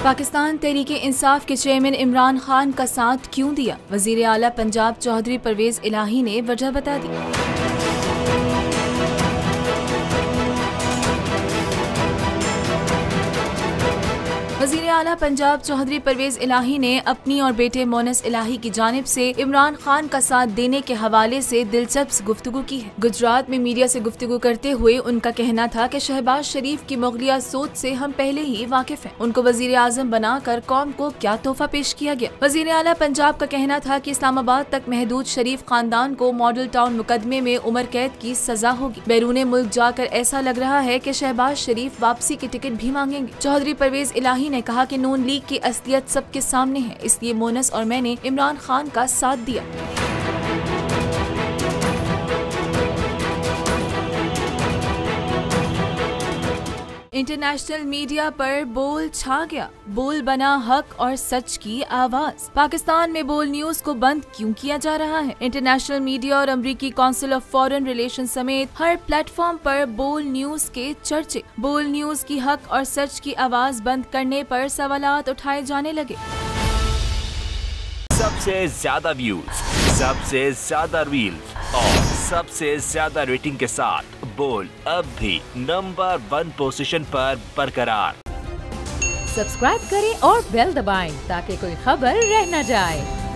पाकिस्तान तहरीक इंसाफ के चेयरमैन इमरान खान का साथ क्यों दिया? वजीर आला पंजाब चौधरी परवेज इलाही ने वजह बता दी। वजीर आला पंजाब चौधरी परवेज इलाही ने अपनी और बेटे मोनस इलाही की जानिब से इमरान खान का साथ देने के हवाले से दिलचस्प गुफ्तगू की है। गुजरात में मीडिया से गुफ्तगू करते हुए उनका कहना था कि शहबाज शरीफ की मुगलिया सोच से हम पहले ही वाकिफ हैं। उनको वजीर आजम बनाकर कौम को क्या तोहफा पेश किया गया। वजीर आला पंजाब का कहना था कि इस्लामाबाद तक महदूद शरीफ खानदान को मॉडल टाउन मुकदमे में उम्र कैद की सजा होगी। बैरून मुल्क जाकर ऐसा लग रहा है कि शहबाज शरीफ वापसी की टिकट भी मांगेंगे। चौधरी परवेज इलाही ने कहा कि नून लीग की असलियत सबके सामने है, इसलिए मोनस और मैंने इमरान खान का साथ दिया। इंटरनेशनल मीडिया पर बोल छा गया, बोल बना हक और सच की आवाज। पाकिस्तान में बोल न्यूज को बंद क्यों किया जा रहा है? इंटरनेशनल मीडिया और अमरीकी काउंसिल ऑफ फॉरेन रिलेशन समेत हर प्लेटफॉर्म पर बोल न्यूज के चर्चे। बोल न्यूज की हक और सच की आवाज बंद करने पर सवालात उठाए जाने लगे। सबसे ज्यादा व्यूज, सबसे ज्यादा रील्स और सबसे ज्यादा रेटिंग के साथ बोल अब भी नंबर 1 पोजीशन पर बरकरार। सब्सक्राइब करें और बेल दबाएं ताकि कोई खबर रह न जाए।